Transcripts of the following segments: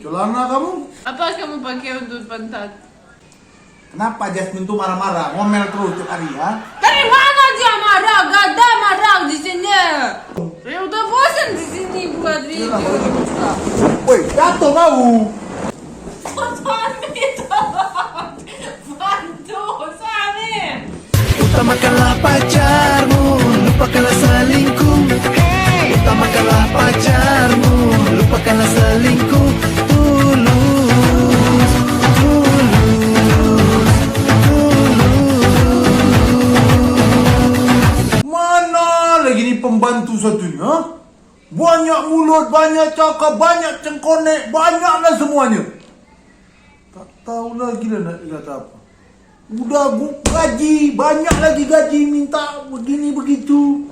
Celana kamu? Apa kamu pakai untuk pantat? Kenapa Jasmine tuh marah-marah? Ngomel terus tiap hari ya? Dari mana dia marah? Gak ada marah di sini. Saya udah bosan di sini buat video. Woi, jatuh kau. Bantu, Sami. Utamakanlah pacarmu, lupakanlah selingkuh. Utamakanlah pacarmu, lupakanlah selingkuh. Tulus, tulus, tulus. Mana lagi nih pembantu satunya? Ha? Banyak mulut, banyak cakap, banyak cengkonek, banyaklah semuanya. Tak tahu lagi lah nak kata apa. Udah gaji, banyak lagi gaji, minta begini begitu.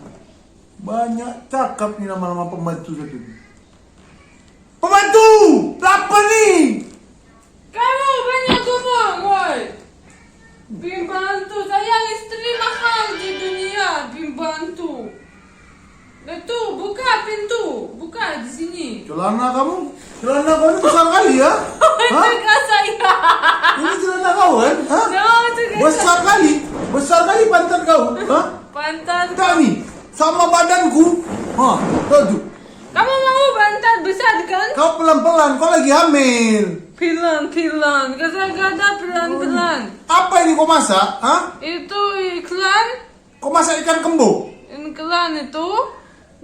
Banyak cakap ni nama-nama pembantu satu ni. Pembantu! Apa ni? Kamu banyak ngomong, woi. Pembantu, saya istri mahal di dunia, pembantu. Itu, buka pintu, buka di sini. Celana kamu? Celana kau ni besar kali ya? Ha? Jaga saya. Ini celana kau kan? Ha? No, jaga Besar kali? Besar kali pantat kau? Ha? pantat. Tak ni? Sama badanku? Ha? Tahu tu? Kamu mau pantat besar kan? Kau pelan-pelan, kau lagi hamil. Pelan-pelan, gada-gada pelan-pelan. Apa ini kau masak? Ha? Itu iklan, Kau masak ikan kembung? iklan itu.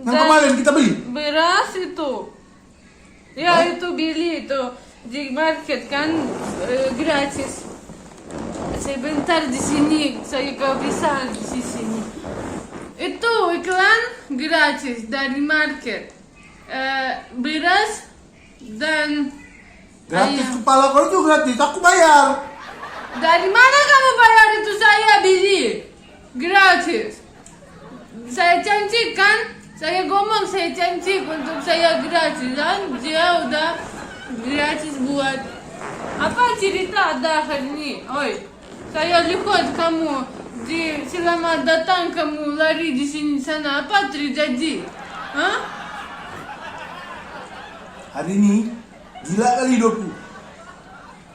Yang kemarin kita beli? Beras itu. Ya, itu beli itu di market kan gratis. Sebentar di sini, saya gak bisa di sini. Itu iklan gratis dari market. Beras dan Gratis ayam. kepala kau itu gratis, aku bayar. Dari mana kamu bayar itu? Saya beli gratis. Saya cantik kan? Saya ngomong saya cantik untuk saya gratis dan dia udah gratis buat. Apa cerita ada hari ini? Oi, saya lihat kamu di selamat datang kamu lari di sini sana. Apa terjadi? Hah? Hari ini gila kali hidupku.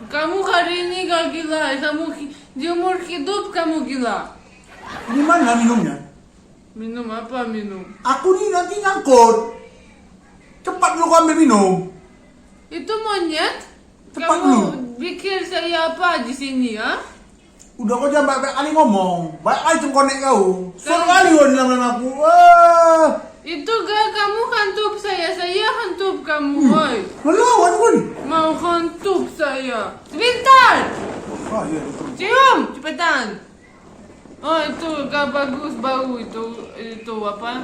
Kamu hari ini gak gila. Kamu di umur hidup kamu gila. Ini mana minumnya? Minum apa minum? Aku nih nanti ngangkut. Cepat lu kau ambil minum. Itu monyet? Cepat Kamu lu. pikir saya apa di sini ya? Udah kau jangan banyak kali ngomong. Banyak kali cengkonek kau. Suruh Kan- kali kau bilang sama aku. Wah. Itu gak kamu hantup saya hantup kamu, woi. Melawan kau ni. Mau hantup saya. Sebentar. Ah, ya. Cium, cepetan. Oh, itu gak bagus bau itu apa?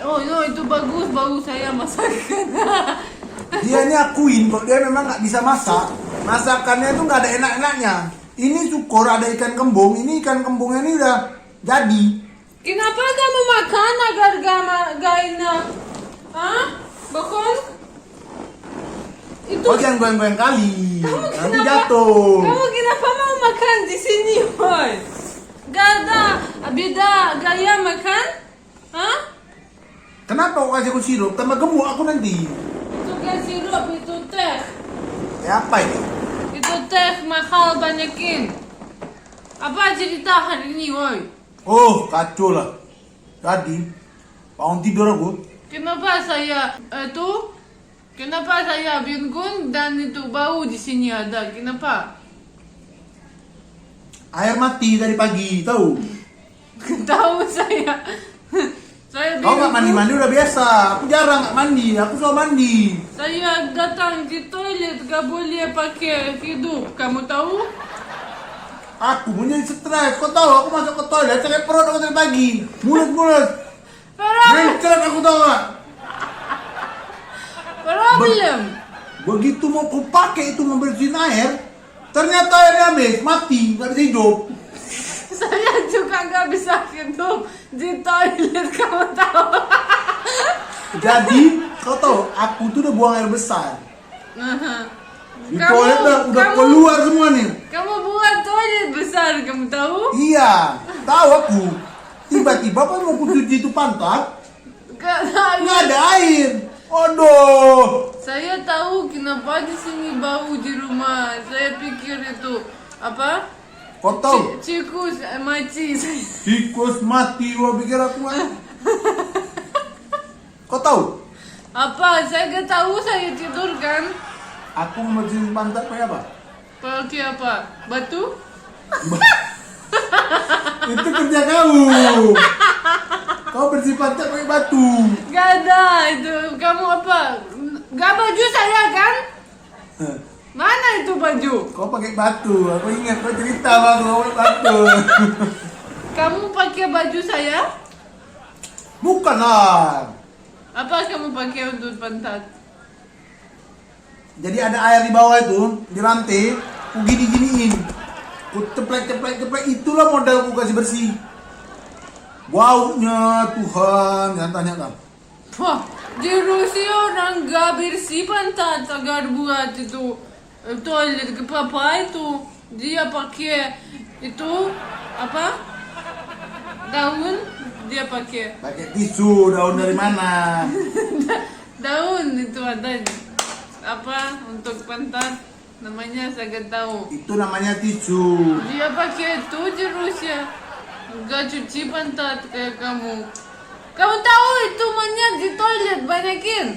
Oh, no, itu bagus bau saya masakan. Dia ini akuin kok dia memang nggak bisa masak. Masakannya itu nggak ada enak-enaknya. Ini syukur ada ikan kembung. Ini ikan kembungnya ini udah jadi. Kenapa kamu makan agar gak enak? Hah? Bakon? Itu Kau jangan goyang-goyang kali. kamu Nanti kenapa? jatuh. Kamu kenapa mau makan di sini, woi? Gak ada beda gaya makan? Hah? Kenapa kau kasih aku sirup? Tambah gemuk aku nanti. Itu gak sirup, itu teh. Ya apa ini? Itu teh mahal banyakin. Apa cerita hari ini, woi? Oh, kacau lah. Tadi, bangun tidur aku. Kenapa saya Kenapa saya bingung dan itu bau di sini ada? Kenapa? Air mati dari pagi, tahu? Tahu saya. Saya Kau nggak bingung. mandi-mandi udah biasa. Aku jarang nggak mandi. Aku selalu mandi. Saya datang di toilet gak boleh pakai hidup. Kamu tahu? Aku punya stres. Kau tahu? Aku masuk ke toilet sakit perut aku dari pagi. Mulut. Mencret aku tahu nggak? Problem. Begitu mau ku pakai itu membersihin air, ternyata airnya habis, mati, nggak bisa hidup. Saya juga gak bisa hidup di toilet. Kamu tahu? Jadi, kau tahu? Aku tuh udah buang air besar. Di Kamu- toilet udah kamu- keluar semua nih. Kamu buat toilet besar, kamu tahu? Iya, tahu aku. Tiba-tiba pas mau ku cuci itu pantat, Gak ada nggak ada air. Aduh. Saya tahu kenapa di sini bau di rumah. Saya pikir itu apa? Kau tahu? Cikus mati. Tikus mati, gua pikir aku mati. Kau tahu? Apa? Saya gak tahu, saya tidur kan. Aku bersihin pantat pakai apa? Pakai apa? Batu? Itu kerja kamu. Kau bersih pantat pakai batu. Gak ada itu. Kamu apa? Gak baju saya kan? Mana itu baju? Kau pakai batu. Aku ingat kau cerita baru kau pakai batu. Kamu pakai baju saya? Bukanlah. Apa kamu pakai untuk pantat? Jadi ada air di bawah itu, di rantai, ku gini-giniin. Ku ceplek, itulah modal ku kasih bersih. Wow-nya Tuhan, jangan tanya kan. Wah, di Rusia orang gak bersih pantat agar buat itu toilet ke papa itu. Dia pakai itu apa? Daun dia pakai. Pakai tisu, daun dari mana? Daun itu ada apa untuk pantat namanya saya gak tahu. Itu namanya tisu. Dia pakai itu di Rusia. Gak cuci pantat kayak kamu. Kamu tahu itu banyak di toilet banyakin.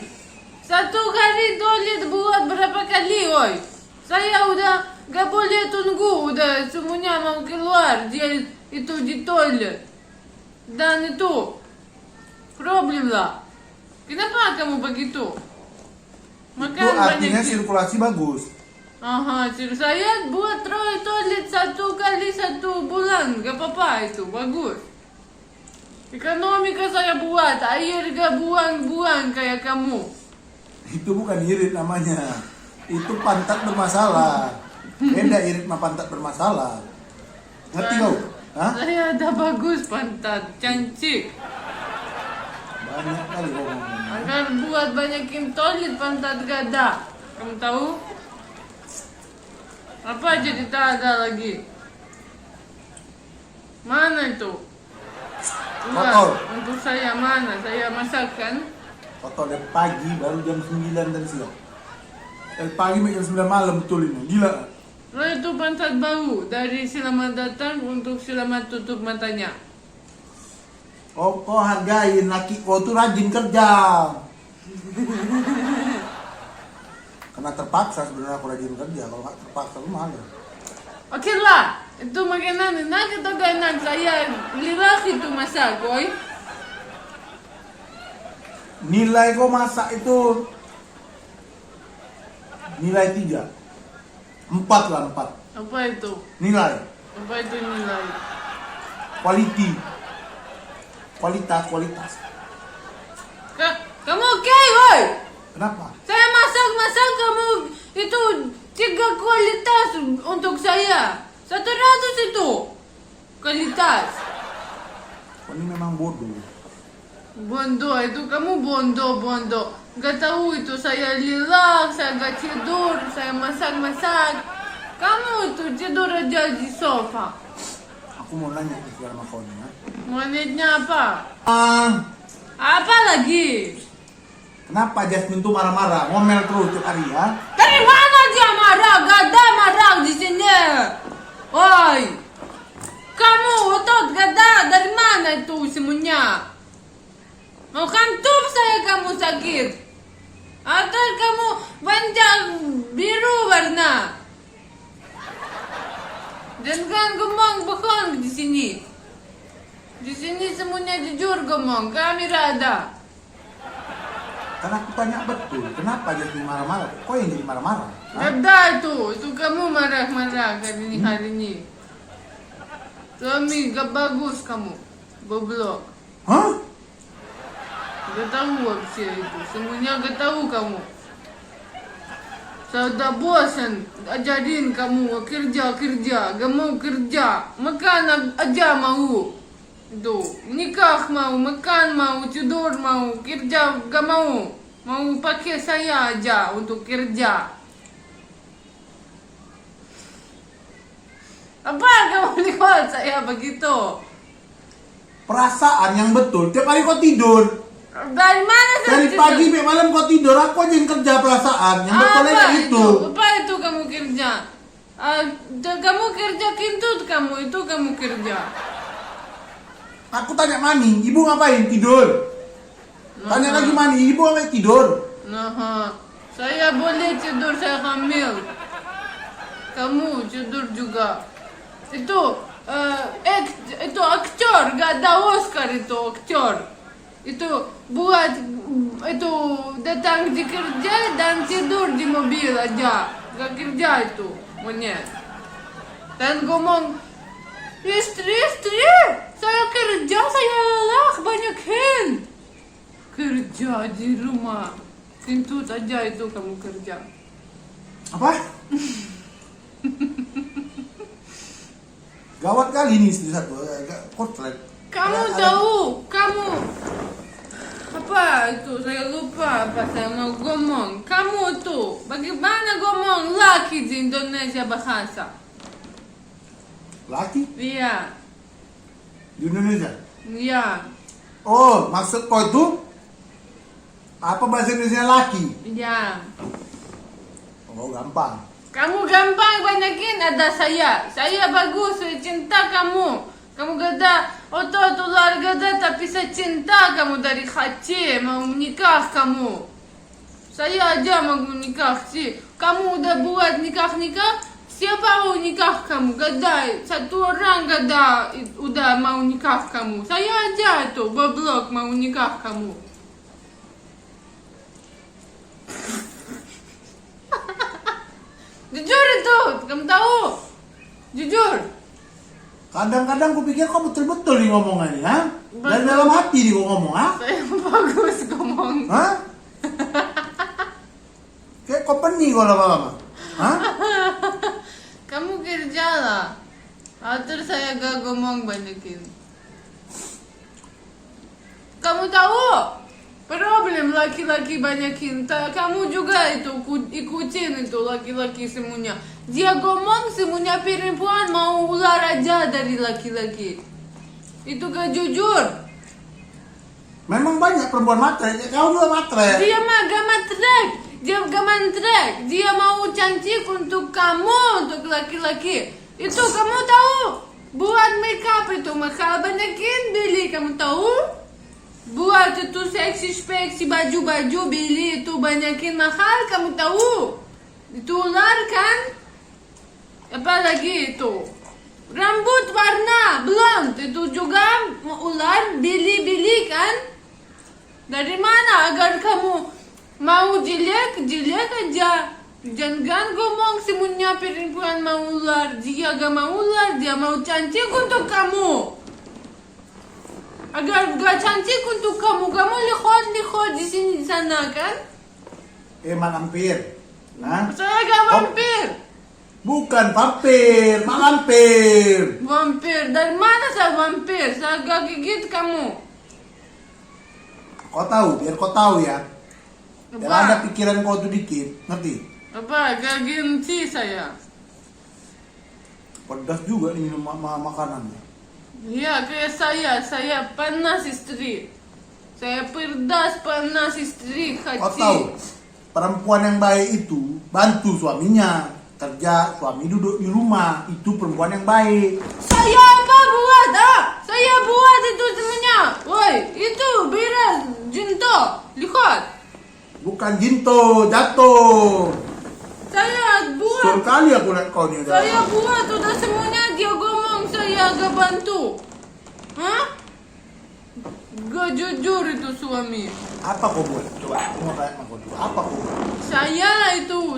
Satu kali toilet buat berapa kali, oi? Saya udah gak boleh tunggu, udah semuanya mau keluar. Dia itu di toilet. Dan itu problem lah. Kenapa kamu begitu? Itu artinya sirkulasi bagus. Aha, saya buat toilet 1 kali 1 bulan, gak apa-apa itu, bagus. Ekonomika saya buat, air gak buang-buang kayak kamu. Itu bukan irit namanya. Itu pantat bermasalah. Beda irit sama pantat bermasalah. Ngerti kau? Hah? Saya ada bagus pantat, cantik. Banyak kali kau ngomong. Agar buat banyakin toilet pantat gak ada. Kamu tahu? Apa jadi tak ada lagi? Mana itu? Kotor. Untuk saya mana? Saya masakkan. Kotor dari pagi baru jam 9 dari siang. Dari pagi sampai jam 9 malam betul ini. Gila. Lalu itu pantat bau dari selamat datang untuk selamat tutup matanya. Kau hargain laki kau tuh rajin kerja. Karena terpaksa sebenarnya aku rajin kerja. Kalau nggak terpaksa lu malu. Oke lah, itu makanan enak atau gak enak? Saya lihat itu masak, boy. Nilai kau masak itu nilai 3. 4 lah 4. Apa itu? Nilai. Apa itu nilai? Quality. Kualitas. Kamu oke, boy? Kenapa? Saya masak kamu itu 3 kualitas untuk saya. 100 itu kualitas. Kau ini memang bodoh. Bondo itu kamu bondo. Gak tahu itu saya lilak, saya gak tidur, saya masak. Kamu itu tidur aja di sofa. Aku mau nanya sama kau nih. Monetnya apa? Apa lagi? Kenapa Jasmine tuh marah-marah, ngomel terus tiap hari ya? Dari mana dia marah? Gak ada marah di sini. Woi, kamu otot gak ada. Dari mana itu semuanya? Mau kantum saya kamu sakit? Atau kamu banyak biru warna? Jangan ngomong bohong di sini. Di sini semuanya jujur ngomong. Kamera ada. Karena aku tanya betul, kenapa Jasmine marah-marah? Kau yang jadi marah-marah? Hah? Ada itu kamu marah-marah hari ini. Suami gak bagus kamu. Goblok. Hah? Gak tahu apa itu. Semuanya gak tahu kamu. Saya udah bosan ajarin kamu kerja. Gak mau kerja. Makan aja mau. Itu nikah mau, makan mau, tidur mau, kerja gak mau. Mau pakai saya aja untuk kerja. Apa kamu lihat saya begitu? Perasaan yang betul, tiap hari kau tidur. Dari mana saya Dari tidur? pagi sampai malam kau tidur, aku aja yang kerja perasaan. Yang betul Apa itu. Apa itu kamu kerja? Kamu kerja kentut kamu, itu kamu kerja. Aku tanya Mani, ibu ngapain? Tidur. Tanya lagi Mani, ibu ngapain? Tidur. Nah, saya boleh tidur, saya hamil. Kamu tidur juga. Itu aktor, gak ada Oscar itu aktor. Itu buat itu datang di kerja dan tidur di mobil aja. Gak kerja itu monyet. Dan ngomong, istri, saya kerja, saya lelah, banyak hand. Kerja di rumah, kentut aja itu kamu kerja. Apa? Gawat kali ini istri satu, kotlet. Kamu tahu, kamu apa itu? Saya lupa apa saya mau ngomong. Kamu tuh, bagaimana ngomong laki di Indonesia bahasa? Laki Iya, di Indonesia. iya, Oh, maksud kau itu apa bahasa Indonesia laki? iya. Oh, gampang. Kamu gampang banyakin ada saya. Saya bagus, saya cinta kamu. Kamu gada otot ular gada tapi saya cinta kamu dari hati mau menikah kamu. Saya aja mau menikah sih. Kamu udah buat nikah. Siapa mau nikah kamu? Gada satu orang gada udah mau nikah kamu. Saya aja tuh goblok mau nikah kamu. Jujur itu, kamu tahu? Jujur. Kadang-kadang aku pikir kau betul-betul nih ngomongannya, ha? Dan dalam hati nih kau ngomong, ha? Saya bagus ngomong. Hah? Kayak kau pening kau lama-lama, hah? Kamu kerja lah. Atur saya gak ngomong banyakin. Kamu tahu? Problem laki-laki banyakin. Kamu juga itu ikutin itu laki-laki semuanya. Dia ngomong semuanya perempuan mau ular aja dari laki-laki. Itu gak jujur. Memang banyak perempuan matre, kau juga matre. Dia mah gak matrek. Dia gak mantrek. Dia mau cantik untuk kamu, untuk laki-laki. Itu kamu tahu? Buat makeup itu mahal banyakin beli, kamu tahu? Buat itu seksi baju-baju beli itu banyakin mahal, kamu tahu? Itu ular kan? Apalagi itu rambut warna blond itu juga ular beli kan? Dari mana agar kamu mau jelek aja? Jangan ngomong semuanya perempuan mau ular. Dia gak mau ular, dia mau cantik untuk kamu. Agar gak cantik untuk kamu lihat di sini di sana kan? Malampir, hah? Saya gak vampir. Bukan vampir, malampir. Vampir, dari mana saya vampir? Saya gak gigit kamu. Kau tahu, biar kau tahu ya. Biar Apa? ada pikiran kau tuh dikit, ngerti? Apa? Gak gengsi saya. Pedas juga nih minum makanannya. Iya, kayak saya panas istri. Saya panas istri Kau hati. tahu, perempuan yang baik itu bantu suaminya kerja, suami duduk di rumah, itu perempuan yang baik. Saya apa buat? Saya buat itu semuanya. Woi, itu beras junto. Lihat. Bukan jinto, jatuh. Saya buat. Betul kali aku lihat kau nih udah. Saya buat udah semuanya, dia ngomong saya gak bantu. Hah? Gak jujur itu suami. Apa kau buat? Coba aku mau tanya sama kau dulu. Apa kau buat?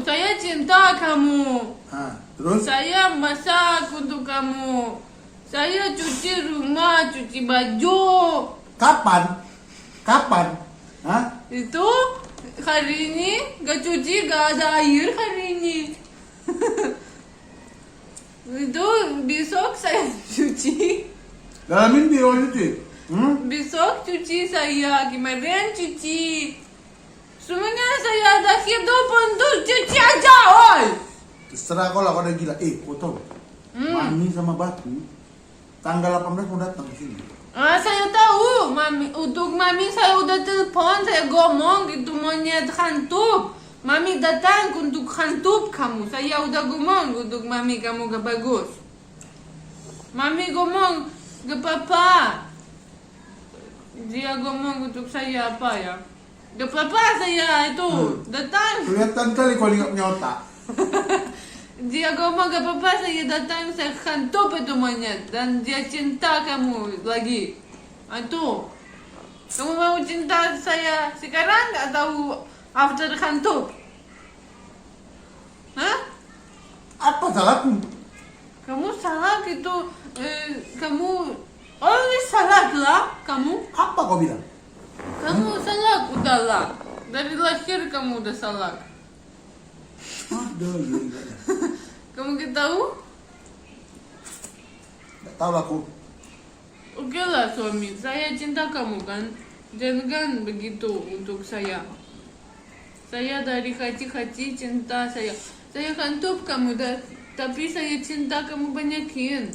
Saya cinta kamu. Terus? Saya masak untuk kamu. Saya cuci rumah, cuci baju. Kapan? Hah? Itu hari ini gak cuci, gak ada air hari ini. Itu besok saya cuci. Dalam mimpi kau cuci? Besok cuci saya, kemarin cuci. Semuanya saya ada hidup untuk cuci aja, oi. Terserah kau lah, kau udah gila. Kau tahu? Mami sama Batu tanggal 18 mau datang ke sini. Saya tahu, mami. Untuk mami saya udah telepon, saya ngomong itu monyet hantu. Mami datang untuk hantu kamu. Saya udah ngomong untuk mami kamu gak bagus. Mami ngomong ke papa. Dia ngomong untuk saya apa ya? Ke papa saya itu datang. Kelihatan kali kau ingat punya otak. Dia ngomong ke papa saya datang, saya hantu itu monyet. Dan dia cinta kamu lagi. Itu. Kamu mau cinta saya sekarang atau after hantu? Hah? Apa salahku? Kamu salah gitu. Kamu always salah lah. Kamu Apa kau bilang? Kamu salah udahlah. Dari lahir kamu udah salah. Aduh, gila. Kamu tahu? Tak tahu lah aku. Oke lah suami, saya cinta kamu kan. Jangan begitu untuk saya. Saya dari kecil-kecil cinta saya. Saya kantuk kamu dah, tapi saya cinta kamu banyakin.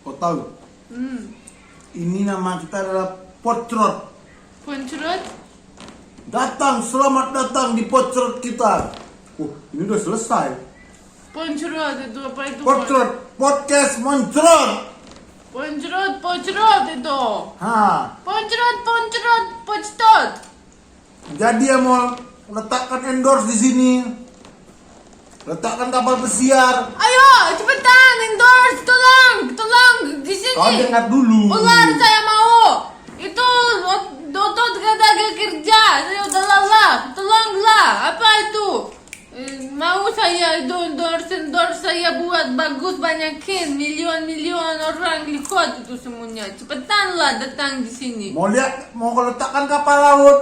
Kau tahu? Ini nama kita adalah Potcrot. Poncrot? Datang, selamat datang di Potcrot kita. Oh, ini udah selesai. Poncrot itu apa itu? Potcrot, podcast Moncrot. Poncrot itu. Ha, Poncrot, poctot. jadi yang mau letakkan endorse di sini. Letakkan kapal pesiar. Ayo, cepetan endorse, tolong di sini. Kau dengar dulu. Ular saya mau. Itu otot gak ada kerja. Saya udah lelah. Tolonglah. Apa itu? Mau saya itu endorse saya buat bagus banyakin. Milion orang lihat itu semuanya. Cepetanlah datang di sini. Mau lihat, mau kau letakkan kapal laut.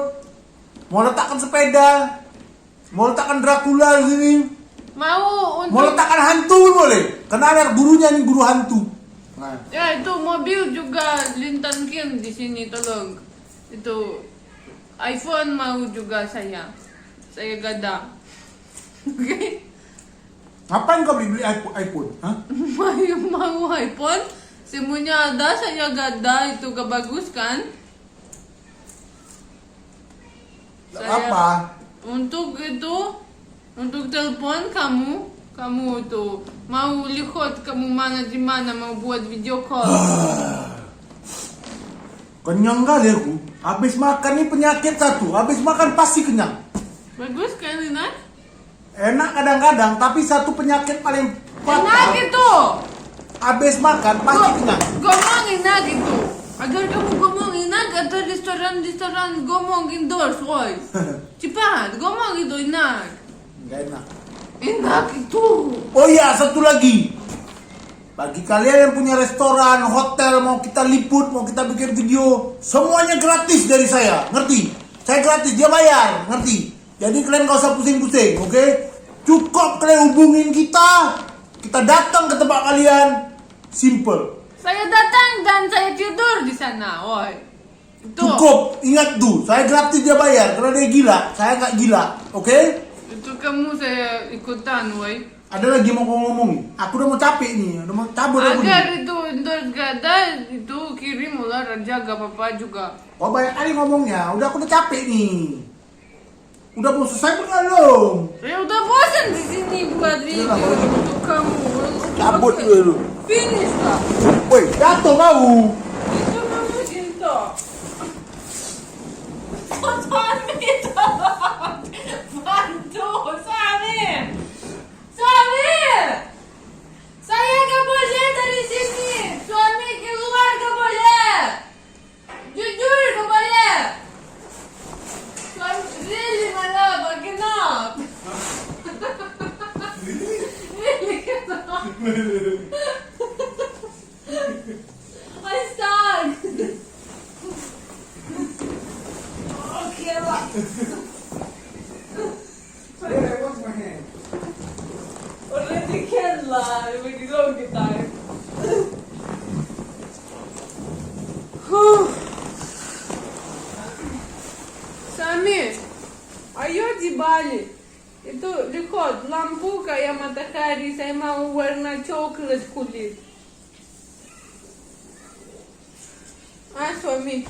Mau letakkan sepeda. Mau letakkan Dracula di sini. Mau Mau untuk letakkan hantu pun boleh. Karena ada gurunya nih, guru hantu. Nah, ya itu mobil juga lintankin di sini tolong. Itu iPhone mau juga saya. Saya gada. Oke. ngapain kau beli iPhone? Hah? Mau iPhone? Semuanya ada, saya gada. Itu gak bagus kan? Tak apa. Untuk itu, untuk telepon kamu tuh mau lihat kamu mana di mana mau buat video call. Kenyang kali aku. Habis makan nih penyakit satu. Habis makan pasti kenyang. Bagus kan Lina? Enak kadang-kadang, tapi satu penyakit paling Enak fatal. itu. Habis makan pasti kenyang. Ngomong enak itu. Agar kamu ngomong enak atau restoran ngomong endorse, woi. Cepat, ngomong itu enak. Enggak enak. Enak itu. Oh iya, satu lagi. Bagi kalian yang punya restoran, hotel, mau kita liput, mau kita bikin video, semuanya gratis dari saya, ngerti? Saya gratis, dia bayar, ngerti? Jadi kalian gak usah pusing-pusing, oke? Cukup kalian hubungin kita datang ke tempat kalian, simple. Saya datang dan saya tidur di sana, woi. Itu. Cukup, ingat tuh, saya gratis dia bayar, karena dia gila, saya gak gila, oke? Itu kamu saya ikutan, woi. Ada lagi mau ngomong, aku udah mau capek nih, udah mau cabut aku Agar nih. itu endorse gada itu kirim ular aja gak apa-apa juga. Kok banyak kali ngomongnya, udah aku udah capek nih. Udah mau selesai pun belum? Saya udah bosan di sini buat video untuk kamu. Cabut dulu. Finish lah. Woi, jatuh kau. Itu kamu cinta. Suami itu. Bantu, suami. Suami. Saya gak boleh dari sini. Suami keluar gak boleh. Jujur gak boleh. Suami really malah kenapa? Really kenapa? I stuck. Okay lah. Already can lah. Begitu kita. Sami, ayo di Bali. Itu lihat lampu kayak matahari. Saya mau warna coklat kulit. Ah, suami.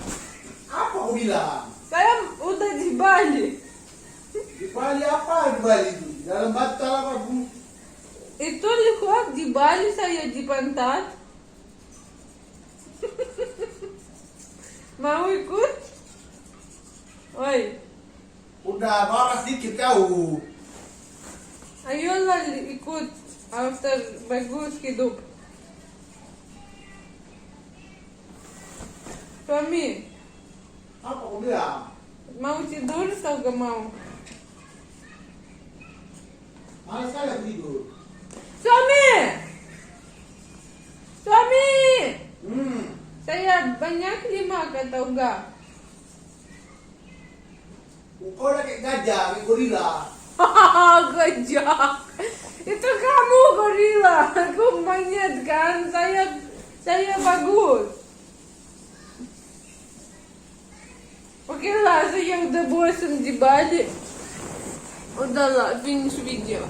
Apa kau bilang? Saya udah di Bali. Di Bali apa di Bali itu? Dalam batal apa bu? Itu lihat di Bali saya di pantai. Mau ikut? Oi, Udah marah sedikit kau. ayolah ikut. After bagus hidup. Suami, Apa kau bilang? mau tidur atau gak mau? Malas sekali aku tidur. Suami! Suami! Saya banyak lima atau enggak? Kau udah kayak gajah, kayak gorila. Gajah. Itu kamu gorila. Aku monyet kan. Saya bagus. Oke lah, saya udah bosan di Bali. Udahlah, finish video.